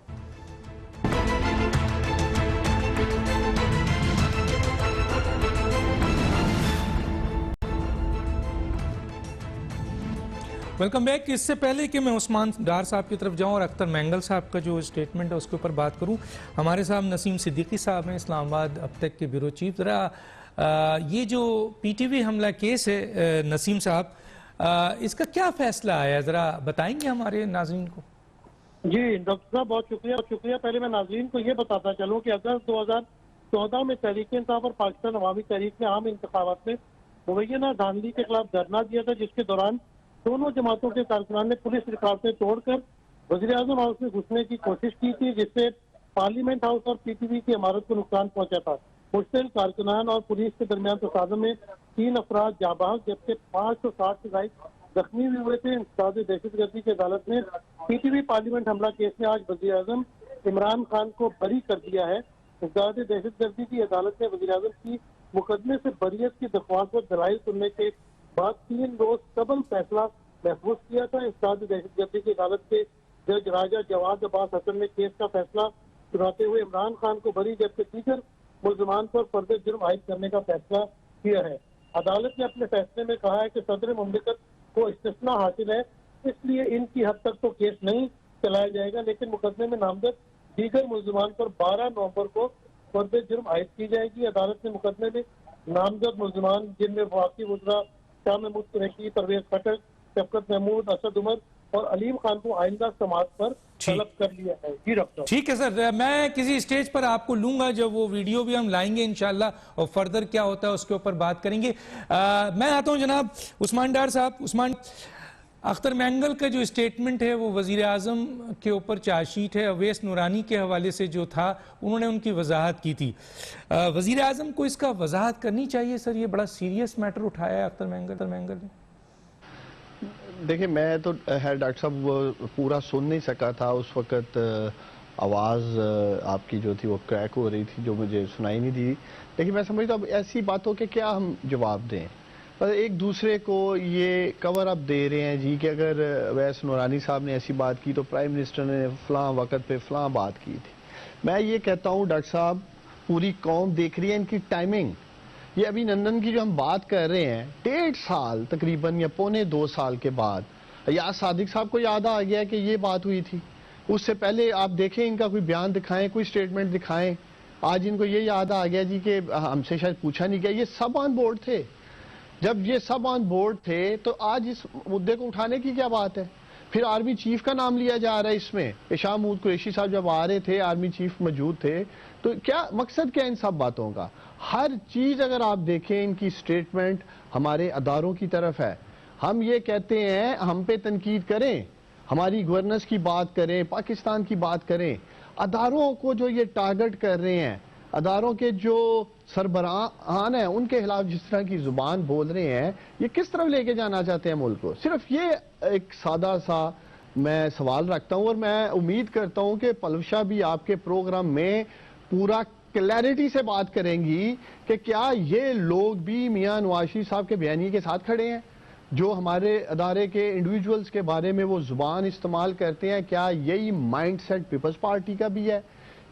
Welcome back. اس سے پہلے کہ میں عثمان ڈار صاحب کی طرف جاؤں اور اختر مینگل صاحب کا جو اسٹیٹمنٹ ہے اس کے اوپر بات کروں, ہمارے صاحب نسیم صدیقی صاحب ہیں, اسلام آباد اب تک کے بیورو چیف. ذرا یہ جو پی ٹی وی حملہ کیس ہے نسیم صاحب, اس کا کیا فیصلہ آیا, ذرا بتائیں گے ہمارے ناظرین کو؟ جی ڈاکٹر صاحب بہت شکریہ. پہلے میں ناظرین کو یہ بتاتا چلوں کہ اگست 2014 میں تحریک انصاف اور پاکستان عوامی تحریک نے عام انتخابات میں مبینہ دھاندلی کے خلاف دھرنا دیا تھا, جس کے دوران دونوں جماعتوں کے کارکنان نے پولیس رکاوٹیں توڑ کر وزیر اعظم ہاؤس میں گھسنے کی کوشش کی تھی, جس سے پارلیمنٹ ہاؤس اور پی ٹی وی کی عمارت کو نقصان پہنچا تھا. مشتعل کارکنان اور پولیس کے درمیان تصادم میں 3 افراد جاں بحق جبکہ 560 سے زائد زخمی بھی ہوئے تھے. انسداد دہشت گردی کی عدالت نے پی ٹی وی پارلیمنٹ حملہ کیس میں آج وزیر اعظم عمران خان کو بری کر دیا ہے. انسداد دہشت گردی کی عدالت نے وزیر اعظم کی مقدمے سے بریت کی درخواست پر دلائل سننے کے بعد 3 روز قبل فیصلہ محفوظ کیا تھا. انسداد دہشت گردی کی عدالت کے جج راجہ جواد عباس حسن نے کیس کا فیصلہ سناتے ہوئے عمران خان کو بری جبکہ دیگر ملزمان پر فرد جرم عائد کرنے کا فیصلہ کیا ہے. عدالت نے اپنے فیصلے میں کہا ہے کہ صدر مملکت کو استثناء حاصل ہے, اس لیے ان کی حد تک تو کیس نہیں چلایا جائے گا, لیکن مقدمے میں نامزد دیگر ملزمان پر 12 نومبر کو فرد جرم عائد کی جائے گی. عدالت نے مقدمے میں نامزد ملزمان جن میں وفاقی وزراء شاہ محمود قریشی, پرویز خٹک, شفقت محمود, اسد عمر اور علیم خان کو آئندہ سماعت پر طلب کر لیا ہے. جی ڈاکٹر. ٹھیک ہے سر, میں کسی اسٹیج پر آپ کو لوں گا, جب وہ ویڈیو بھی ہم لائیں گے انشاءاللہ, اور فردر کیا ہوتا ہے اس کے اوپر بات کریں گے. میں آتا ہوں جناب عثمان ڈار صاحب. عثمان, اختر مینگل کا جو اسٹیٹمنٹ ہے وہ وزیر اعظم کے اوپر چارج شیٹ ہے, اویس نورانی کے حوالے سے جو تھا انہوں نے ان کی وضاحت کی تھی. وزیر اعظم کو اس کا وضاحت کرنی چاہیے سر, یہ بڑا سیریس میٹر اٹھایا ہے اختر مینگل نے. دیکھیں میں تو ڈاکٹر صاحب وہ پورا سن نہیں سکا تھا اس وقت, آواز آپ کی جو تھی وہ کریک ہو رہی تھی جو مجھے سنائی نہیں دی, لیکن میں سمجھتا ہوں ایسی باتوں کے کیا ہم جواب دیں. ایک دوسرے کو یہ کور اپ دے رہے ہیں جی کہ اگر اویس نورانی صاحب نے ایسی بات کی تو پرائم منسٹر نے فلاں وقت پہ فلاں بات کی تھی. میں یہ کہتا ہوں ڈاکٹر صاحب پوری قوم دیکھ رہی ہے ان کی ٹائمنگ. یہ ابھی نندن کی جو ہم بات کر رہے ہیں 1.5 سال تقریباً یا 1.25 سال کے بعد یا صادق صاحب کو یاد آ گیا کہ یہ بات ہوئی تھی. اس سے پہلے آپ دیکھیں ان کا کوئی بیان دکھائیں, کوئی سٹیٹمنٹ دکھائیں. آج ان کو یہ یاد آ گیا جی کہ ہم سے شاید پوچھا نہیں گیا. یہ سب آن بورڈ تھے. جب یہ سب آن بورڈ تھے تو آج اس مدعے کو اٹھانے کی کیا بات ہے؟ پھر آرمی چیف کا نام لیا جا رہا ہے اس میں. شاہ محمود قریشی صاحب جب آ رہے تھے, آرمی چیف موجود تھے, تو کیا مقصد کیا ان سب باتوں کا؟ ہر چیز اگر آپ دیکھیں ان کی سٹیٹمنٹ ہمارے اداروں کی طرف ہے. ہم یہ کہتے ہیں ہم پہ تنقید کریں, ہماری گورننس کی بات کریں, پاکستان کی بات کریں. اداروں کو جو یہ ٹارگٹ کر رہے ہیں, اداروں کے جو سربراہان ہیں ان کے خلاف جس طرح کی زبان بول رہے ہیں, یہ کس طرف لے کے جانا چاہتے ہیں ملک کو؟ صرف یہ ایک سادہ سا میں سوال رکھتا ہوں, اور میں امید کرتا ہوں کہ پلوشا بھی آپ کے پروگرام میں پورا کلیئرٹی سے بات کریں گی کہ کیا یہ لوگ بھی میاں نواز شریف صاحب کے بیانیے کے ساتھ کھڑے ہیں جو ہمارے ادارے کے انڈیویجولز کے بارے میں وہ زبان استعمال کرتے ہیں؟ کیا یہی مائنڈ سیٹ پیپلز پارٹی کا بھی ہے؟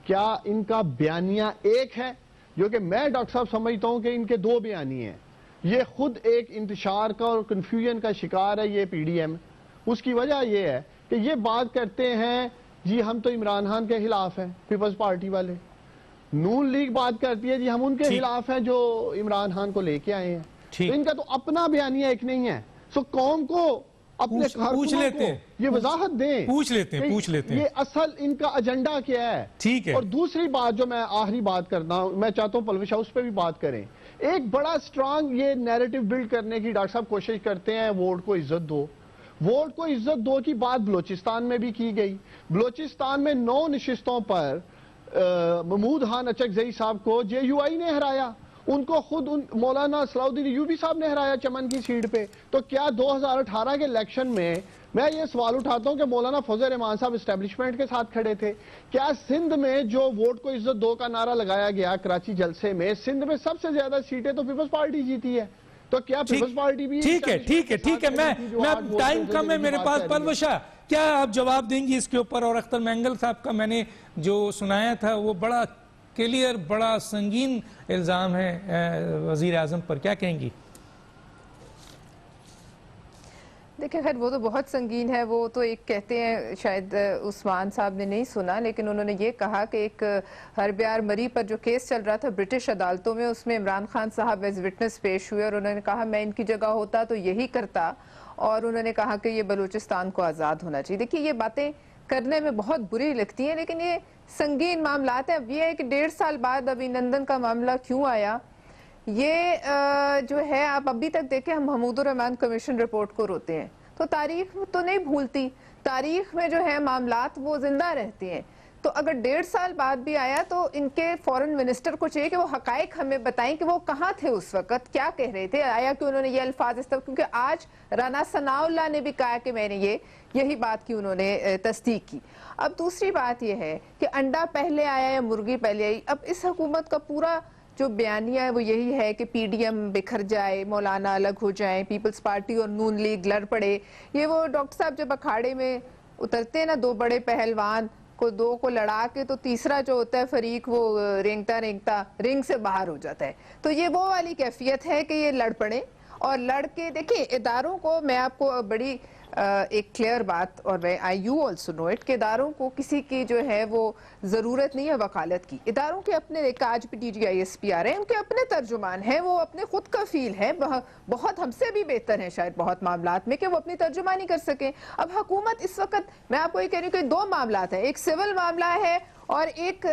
کیا ان کا بیانیہ ایک ہے؟ جو کہ میں ڈاکٹر صاحب سمجھتا ہوں کہ ان کے 2 بیانیے ہیں. یہ خود ایک انتشار کا اور کنفیوژن کا شکار ہے یہ پی ڈی ایم. اس کی وجہ یہ ہے کہ یہ بات کرتے ہیں جی ہم تو عمران خان کے خلاف ہیں پیپلز پارٹی والے, نون لیگ بات کرتی ہے جی ہم ان کے خلاف ہیں جو عمران خان کو لے کے آئے ہیں. تو ان کا تو اپنا بیانیہ ایک نہیں ہے. سو قوم کو اپنے پوچھ لیتے ہیں, یہ وضاحت دیں, پوچھ لیتے ہیں یہ اصل ان کا ایجنڈا کیا ہے. ٹھیک ہے. اور دوسری بات جو میں آخری بات کرنا ہوں, میں چاہتا ہوں پلوش اس پہ بھی بات کریں. ایک بڑا سٹرانگ یہ نیریٹو بلڈ کرنے کی ڈاکٹر صاحب کوشش کرتے ہیں, ووٹ کو عزت دو, ووٹ کو عزت دو کی بات بلوچستان میں بھی کی گئی. بلوچستان میں 9 نشستوں پر محمود خان اچکزئی صاحب کو جے یو آئی نے ہرایا. ان کو خود مولانا صلاح الدین ایوبی صاحب نے ہرایا چمن کی سیٹ پہ. تو کیا 2018 کے الیکشن میں یہ سوال اٹھاتا ہوں کہ مولانا فضل الرحمان صاحب اسٹیبلشمنٹ کے ساتھ کھڑے تھے؟ کیا سندھ میں جو ووٹ کو عزت دو کا نعرہ لگایا گیا کراچی جلسے میں, سندھ میں سب سے زیادہ سیٹیں تو پیپلز پارٹی جیتی ہے. تو کیا پیپلز پارٹی بھی ٹھیک ہے میں ٹائم کم ہے میرے پاس. پلوشا کیا آپ جواب دیں گی اس کے اوپر؟ اور اختر مینگل صاحب کا میں نے جو سنایا تھا وہ بڑا کلیئر, بڑا سنگین الزام ہے وزیر اعظم پر, کیا کہیں گی؟ دیکھیں خیر وہ تو بہت سنگین ہے، وہ تو ایک کہتے ہیں شاید عثمان صاحب نے نہیں سنا، لیکن انہوں نے یہ کہا کہ ایک ہربیار مری پر جو کیس چل رہا تھا برٹش عدالتوں میں، اس میں عمران خان صاحب ایز وٹنس پیش ہوئے اور انہوں نے کہا میں ان کی جگہ ہوتا تو یہی کرتا، اور انہوں نے کہا کہ یہ بلوچستان کو آزاد ہونا چاہیے۔ دیکھیے یہ باتیں کرنے میں بہت بری لگتی ہیں، لیکن یہ سنگین معاملات ہیں۔ اب یہ ہے کہ 1.5 سال بعد ابھینندن کا معاملہ کیوں آیا، یہ جو ہے آپ ابھی تک دیکھیں، ہم محمود الرحمان کمیشن رپورٹ کو روتے ہیں، تو تاریخ تو نہیں بھولتی، تاریخ میں جو ہے معاملات وہ زندہ رہتے ہیں۔ تو اگر 1.5 سال بعد بھی آیا تو ان کے فورن منسٹر کو چاہیے کہ وہ حقائق ہمیں بتائیں کہ وہ کہاں تھے اس وقت، کیا کہہ رہے تھے، آیا کہ انہوں نے یہ الفاظ استعمال، کیونکہ آج رانا ثناء اللہ نے بھی کہا کہ میں نے یہی بات کی، انہوں نے تصدیق کی۔ اب دوسری بات یہ ہے کہ انڈا پہلے آیا یا مرغی پہلے آئی۔ اب اس حکومت کا پورا جو بیانیہ ہے وہ یہی ہے کہ پی ڈی ایم بکھر جائے، مولانا الگ ہو جائیں، پیپلز پارٹی اور نون لیگ لڑ پڑے۔ یہ وہ ڈاکٹر صاحب جب اکھاڑے میں اترتے ہیں نا، دو بڑے پہلوان کو دو کو لڑا کے، تو تیسرا جو ہوتا ہے فریق وہ رینگتا رنگ سے باہر ہو جاتا ہے۔ تو یہ وہ والی کیفیت ہے کہ یہ لڑ پڑے، اور لڑ کے دیکھیں اداروں کو، میں آپ کو بڑی ایک کلیئر بات، اور یو آلسو نو اٹ، کہ اداروں کو کسی کی جو ہے وہ ضرورت نہیں ہے وکالت کی۔ اداروں کے اپنے، ایک آج بھی ڈی جی آئی ایس پی آ رہے ہیں، ان کے اپنے ترجمان ہیں، وہ اپنے خود کفیل ہیں، بہت ہم سے بھی بہتر ہیں شاید بہت معاملات میں کہ وہ اپنی ترجمانی کر سکیں۔ اب حکومت اس وقت، میں آپ کو یہ کہہ رہی ہوں کہ 2 معاملات ہیں، ایک سول معاملہ ہے اور ایک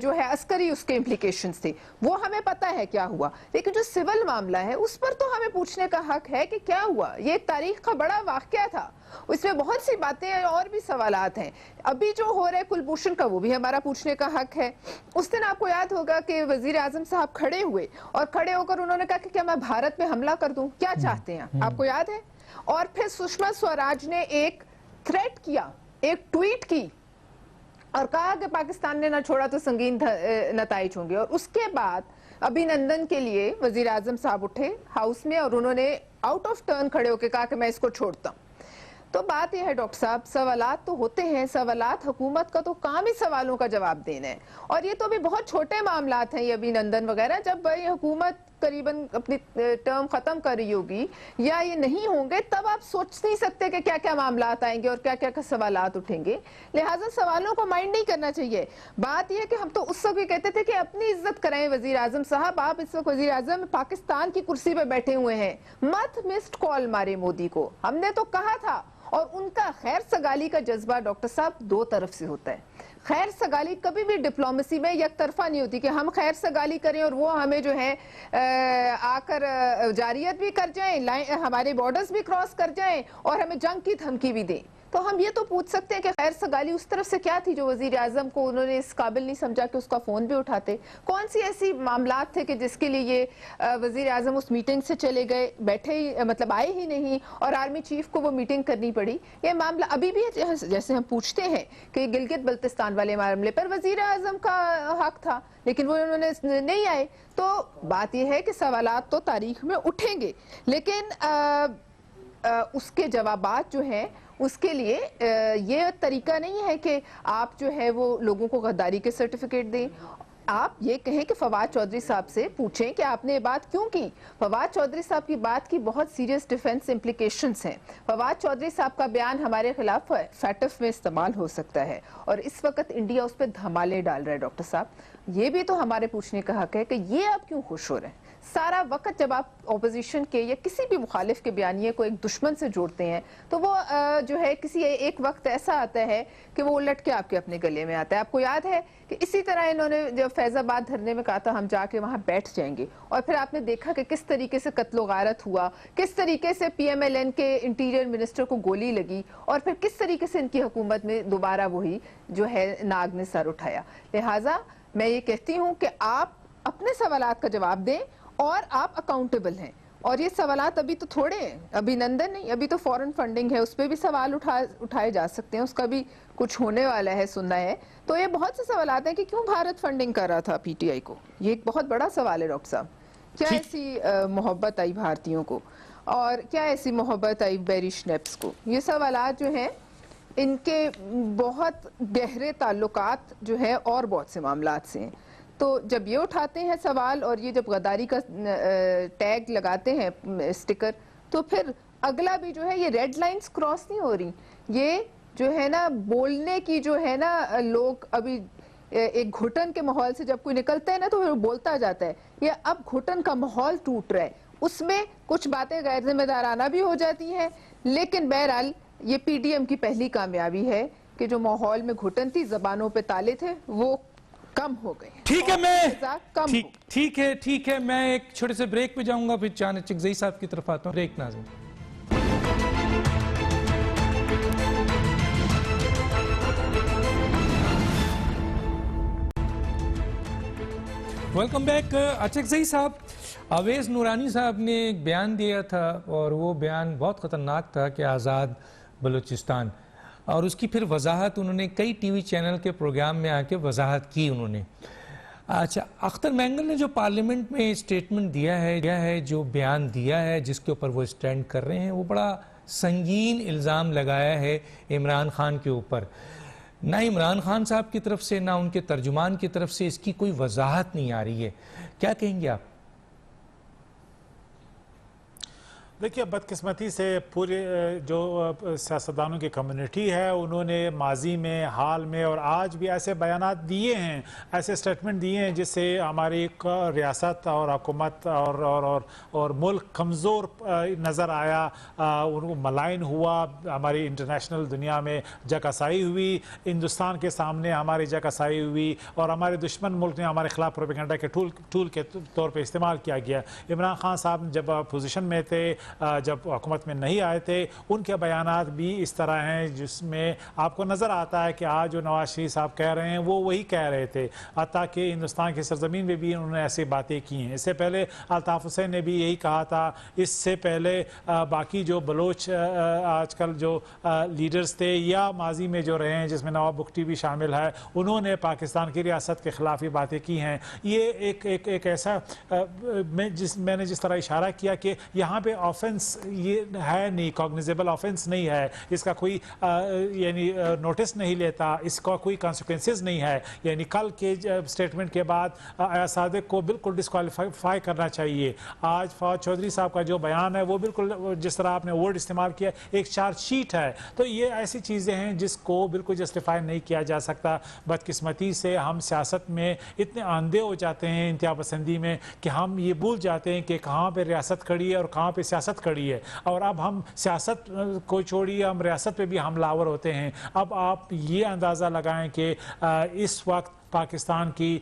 جو ہے عسکری اس کے امپلیکیشنز تھے، وہ ہمیں پتہ ہے کیا ہوا، لیکن جو سول معاملہ ہے اس پر تو ہمیں پوچھنے کا حق ہے کہ کیا ہوا۔ یہ ایک تاریخ کا بڑا واقعہ تھا، اس میں بہت سی باتیں اور بھی سوالات ہیں۔ ابھی جو ہو رہا ہے کلبھوشن کا، وہ بھی ہمارا پوچھنے کا حق ہے۔ اس دن آپ کو یاد ہوگا کہ وزیر اعظم صاحب کھڑے ہوئے اور کھڑے ہو کر انہوں نے کہا کہ کیا میں بھارت میں حملہ کر دوں، کیا چاہتے ہیں آپ کو یاد ہے؟ اور پھر سشما سوراج نے ایک تھریٹ کیا، ایک ٹویٹ کی اور کہا کہ پاکستان نے نہ چھوڑا تو سنگین نتائج ہوں گے۔ اور اس کے بعد ابھینندن کے لیے وزیر اعظم صاحب اٹھے ہاؤس میں اور انہوں نے آؤٹ آف ٹرن کھڑے ہو کے کہا کہ میں اس کو چھوڑتا ہوں۔ تو بات یہ ہے ڈاکٹر صاحب، سوالات تو ہوتے ہیں، سوالات، حکومت کا تو کام ہی سوالوں کا جواب دینا ہے، اور یہ تو بھی بہت چھوٹے معاملات ہیں یہ ابھینندن وغیرہ۔ جب یہ حکومت قریباً اپنی ٹرم ختم کر رہی ہوگی یا یہ نہیں ہوں گے، تب آپ سوچ نہیں سکتے کہ کیا کیا معاملات آئیں گے اور کیا کیا سوالات اٹھیں گے، لہٰذا سوالوں کو مائنڈ نہیں کرنا چاہیے۔ بات یہ ہے کہ ہم تو اس وقت بھی کہتے تھے کہ اپنی عزت کریں وزیر اعظم صاحب، آپ اس وقت وزیر اعظم پاکستان کی کرسی پہ بیٹھے ہوئے ہیں، مت مسڈ کال مارے مودی کو، ہم نے تو کہا تھا۔ اور ان کا خیر سگالی کا جذبہ ڈاکٹر صاحب 2 طرف سے ہوتا ہے۔ خیر سگالی کبھی بھی ڈپلومیسی میں یک طرفہ نہیں ہوتی کہ ہم خیر سگالی کریں اور وہ ہمیں جو ہے آ کر جاریت بھی کر جائیں، ہمارے بارڈرز بھی کراس کر جائیں اور ہمیں جنگ کی دھمکی بھی دیں۔ تو ہم یہ تو پوچھ سکتے ہیں کہ خیر سگالی اس طرف سے کیا تھی جو وزیر اعظم کو انہوں نے اس قابل نہیں سمجھا کہ اس کا فون بھی اٹھاتے؟ کون سی ایسی معاملات تھے کہ جس کے لیے یہ وزیر اعظم اس میٹنگ سے چلے گئے، بیٹھے ہی، مطلب آئے ہی نہیں، اور آرمی چیف کو وہ میٹنگ کرنی پڑی؟ یہ معاملہ ابھی بھی ہے، جیسے ہم پوچھتے ہیں کہ گلگت بلتستان والے معاملے پر وزیر اعظم کا حق تھا لیکن وہ انہوں نے نہیں آئے۔ تو بات یہ ہے کہ سوالات تو تاریخ میں اٹھیں گے، لیکن اس کے جوابات جو ہیں اس کے لیے یہ طریقہ نہیں ہے کہ آپ جو ہے وہ لوگوں کو غداری کے سرٹیفکیٹ دیں۔ آپ یہ کہیں کہ فواد چودھری صاحب سے پوچھیں کہ آپ نے یہ بات کیوں کی۔ فواد چودھری صاحب کی بات کی بہت سیریس ڈیفنس امپلیکیشنز ہیں۔ فواد چودھری صاحب کا بیان ہمارے خلاف فیٹف میں استعمال ہو سکتا ہے، اور اس وقت انڈیا اس پہ دھمالے ڈال رہا ہے۔ ڈاکٹر صاحب یہ بھی تو ہمارے پوچھنے کا حق ہے کہ یہ آپ کیوں خوش ہو رہے ہیں؟ سارا وقت جب آپ اپوزیشن کے یا کسی بھی مخالف کے بیانیے کو ایک دشمن سے جوڑتے ہیں تو وہ جو ہے کسی ایک وقت ایسا آتا ہے کہ وہ الٹ کے آپ کے اپنے گلے میں آتا ہے۔ آپ کو یاد ہے کہ اسی طرح انہوں نے جب فیض آباد دھرنے میں کہا تھا ہم جا کے وہاں بیٹھ جائیں گے، اور پھر آپ نے دیکھا کہ کس طریقے سے قتل و غارت ہوا، کس طریقے سے پی ایم ایل این کے انٹیریئر منسٹر کو گولی لگی، اور پھر کس طریقے سے ان کی حکومت میں دوبارہ وہی جو ہے ناگ نے سر اٹھایا۔ لہٰذا میں یہ کہتی ہوں کہ آپ اپنے سوالات کا جواب دیں اور آپ اکاؤنٹیبل ہیں، اور یہ سوالات ابھی تو تھوڑے ہیں، ابھینندن نہیں، ابھی تو فورن فنڈنگ ہے، اس پہ بھی سوال اٹھائے جا سکتے ہیں، اس کا بھی کچھ ہونے والا ہے، سننا ہے۔ تو یہ بہت سے سوالات ہیں کہ کیوں بھارت فنڈنگ کر رہا تھا پی ٹی آئی کو، یہ ایک بہت بڑا سوال ہے ڈاکٹر صاحب۔ کیا ایسی محبت آئی بھارتیوں کو، اور کیا ایسی محبت آئی بیری شنیپس کو؟ یہ سوالات جو ہیں ان کے بہت گہرے تعلقات جو ہے اور بہت سے معاملات سے ہیں۔ تو جب یہ اٹھاتے ہیں سوال اور یہ جب غداری کا ٹیگ لگاتے ہیں اسٹیکر، تو پھر اگلا بھی جو ہے یہ ریڈ لائنز کراس نہیں ہو رہی. یہ جو ہے نا بولنے کی جو ہے نا لوگ ابھی ایک گھٹن کے ماحول سے جب کوئی نکلتا ہے نا تو وہ بولتا جاتا ہے. یہ اب گھٹن کا ماحول ٹوٹ رہا ہے, اس میں کچھ باتیں غیر ذمہ دارانہ بھی ہو جاتی ہیں, لیکن بہرحال یہ پی ڈی ایم کی پہلی کامیابی ہے کہ جو ماحول میں گھٹن تھی, زبانوں پہ تالے تھے, وہ کم ہو گئے. ٹھیک ہے, میں ایک چھوٹے سے بریک پہ جاؤں گا, پھر چانچک زئی صاحب کی طرف آتا ہوں. بریک ناظرین. Welcome back. اچک زئی صاحب, اویس نورانی صاحب نے ایک بیان دیا تھا اور وہ بیان بہت خطرناک تھا کہ آزاد بلوچستان, اور اس کی پھر وضاحت انہوں نے کئی ٹی وی چینل کے پروگرام میں آ کے وضاحت کی انہوں نے. اچھا, اختر مینگل نے جو پارلیمنٹ میں اسٹیٹمنٹ دیا ہے, جو بیان دیا ہے, جس کے اوپر وہ اسٹینڈ کر رہے ہیں, وہ بڑا سنگین الزام لگایا ہے عمران خان کے اوپر. نہ عمران خان صاحب کی طرف سے نہ ان کے ترجمان کی طرف سے اس کی کوئی وضاحت نہیں آ رہی ہے. کیا کہیں گے آپ؟ دیکھیے, بدقسمتی سے پورے جو سیاستدانوں کی کمیونٹی ہے, انہوں نے ماضی میں, حال میں اور آج بھی ایسے بیانات دیے ہیں, ایسے اسٹیٹمنٹ دیے ہیں جس سے ہماری ریاست اور حکومت اور ملک کمزور نظر آیا, ملائن ہوا, ہماری انٹرنیشنل دنیا میں جگہسائی ہوئی, ہندوستان کے سامنے ہماری جگہسائی ہوئی, اور ہمارے دشمن ملک نے ہمارے خلاف پروپیگنڈا کے ٹول کے طور پہ استعمال کیا گیا. عمران خان صاحب جب پوزیشن میں تھے, جب حکومت میں نہیں آئے تھے, ان کے بیانات بھی اس طرح ہیں جس میں آپ کو نظر آتا ہے کہ آج جو نواز شریف صاحب کہہ رہے ہیں وہ وہی کہہ رہے تھے, حتیٰ کہ ہندوستان کی سرزمین میں بھی انہوں نے ایسی باتیں کی ہیں. اس سے پہلے الطاف حسین نے بھی یہی کہا تھا, اس سے پہلے باقی جو بلوچ آج کل جو لیڈرز تھے یا ماضی میں جو رہے ہیں, جس میں نواب بگٹی بھی شامل ہے, انہوں نے پاکستان کی ریاست کے خلاف یہ باتیں کی ہیں. یہ ایک ایسا میں نے جس طرح اشارہ کیا کہ یہاں پہ آفنس یہ ہے نہیں, کاگنیزیبل آفنس نہیں ہے, اس کا کوئی یعنی نوٹس نہیں لیتا, اس کا کوئی کانسیکوینسز نہیں ہے. یعنی کل کے سٹیٹمنٹ کے بعد ایاز صادق کو بالکل ڈسکوالیفائی کرنا چاہیے. آج فواد چودھری صاحب کا جو بیان ہے وہ بالکل جس طرح آپ نے ورڈ استعمال کیا, ایک چارج شیٹ ہے. تو یہ ایسی چیزیں ہیں جس کو بالکل جسٹیفائی نہیں کیا جا سکتا. بدقسمتی سے ہم سیاست میں اتنے آندھے ہو جاتے ہیں انتہا پسندی میں کہ ہم یہ بھول جاتے ہیں کہ کہاں پہ ریاست کھڑی ہے اور کہاں پہ سیاست کھڑی ہے, اور اب ہم سیاست کو چھوڑیے, ہم ریاست پہ بھی حملہ آور ہوتے ہیں. اب آپ یہ اندازہ لگائیں کہ اس وقت پاکستان کی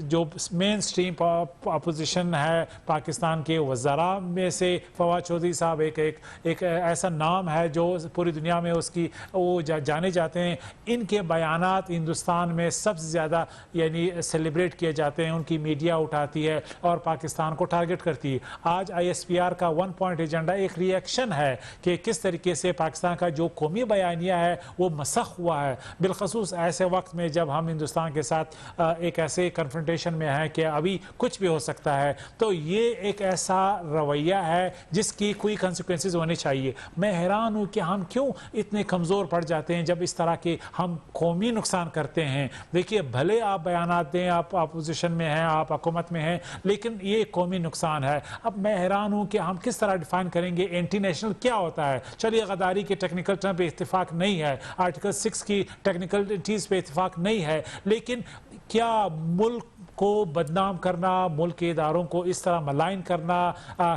جو مین سٹریم اپوزیشن ہے پاکستان کے وزراء میں سے فواد چودھری صاحب ایک ایسا نام ہے جو پوری دنیا میں اس کی وہ جانے جاتے ہیں. ان کے بیانات ہندوستان میں سب سے زیادہ یعنی سیلیبریٹ کیے جاتے ہیں, ان کی میڈیا اٹھاتی ہے اور پاکستان کو ٹارگٹ کرتی ہے. آج آئی ایس پی آر کا 1 پوائنٹ ایجنڈا ایک ری ایکشن ہے کہ کس طریقے سے پاکستان کا جو قومی بیانیہ ہے وہ مسخ ہوا ہے, بالخصوص ایسے وقت میں جب ہم ہندوستان کے ساتھ ایک ایسے کنفرنٹیشن میں ہے کہ ابھی کچھ بھی ہو سکتا ہے. تو یہ ایک ایسا رویہ ہے جس کی کوئی کنسیکوینسز ہونے چاہیے. میں حیران ہوں کہ ہم کیوں اتنے کمزور پڑ جاتے ہیں جب اس طرح کے ہم قومی نقصان کرتے ہیں. دیکھیے, بھلے آپ بیانات دیں, آپ اپوزیشن میں ہیں, آپ حکومت میں ہیں, لیکن یہ قومی نقصان ہے. اب میں حیران ہوں کہ ہم کس طرح ڈیفائن کریں گے اینٹی نیشنل کیا ہوتا ہے. چلیے, غداری کے ٹیکنیکل ٹرم پہ اتفاق نہیں ہے, آرٹیکل 6 کی ٹیکنیکلٹیز پہ اتفاق نہیں ہے, لیکن کیا ملک کو بدنام کرنا, ملک کے اداروں کو اس طرح ملائن کرنا,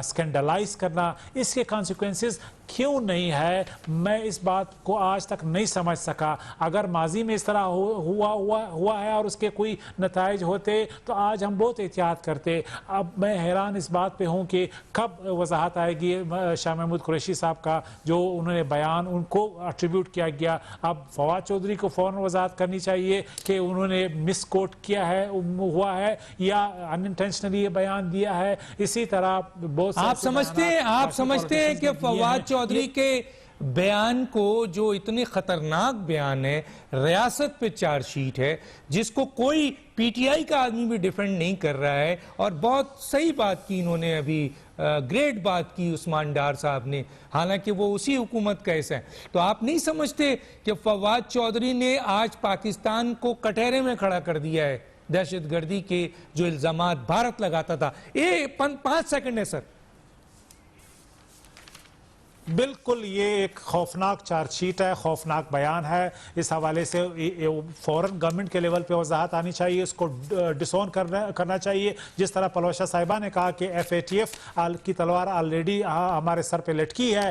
سکینڈلائز کرنا, اس کے کانسیکوینسز کیوں نہیں ہے؟ میں اس بات کو آج تک نہیں سمجھ سکا. اگر ماضی میں اس طرح ہوا ہے اور اس کے کوئی نتائج ہوتے تو آج ہم بہت احتیاط کرتے. اب میں حیران اس بات پہ ہوں کہ کب وضاحت آئے گی شاہ محمود قریشی صاحب کا جو انہوں نے بیان ان کو ایٹریبیوٹ کیا گیا. اب فواد چودھری کو فوراً وضاحت کرنی چاہیے کہ انہوں نے مس کوٹ کیا ہے, ہوا ہے, یا ان انٹینشنلی یہ بیان دیا ہے. اسی طرح بہت آپ سمجھتے ہیں کہ فواد چودھری کے بیان کو, جو اتنی خطرناک بیان ہے, ریاست پہ چارج شیٹ ہے جس کو کوئی پی ٹی آئی کا آدمی بھی ڈیفینڈ نہیں کر رہا ہے, اور بہت صحیح بات کی انہوں نے, ابھی گریٹ بات کی عثمان ڈار صاحب نے, حالانکہ وہ اسی حکومت کا حصہ ہے. تو آپ نہیں سمجھتے کہ فواد چودھری نے آج پاکستان کو کٹہرے میں کھڑا کر دیا ہے دہشت گردی کے جو الزامات بھارت لگاتا تھا؟ 5 سیکنڈ ہے سر. بالکل یہ ایک خوفناک چارج شیٹ ہے, خوفناک بیان ہے. اس حوالے سے فوراً گورنمنٹ کے لیول پہ وضاحت آنی چاہیے, اس کو ڈسون کرنا چاہیے. جس طرح پلوشا صاحبہ نے کہا کہ FATF کی تلوار آلریڈی ہمارے سر پہ لٹکی ہے.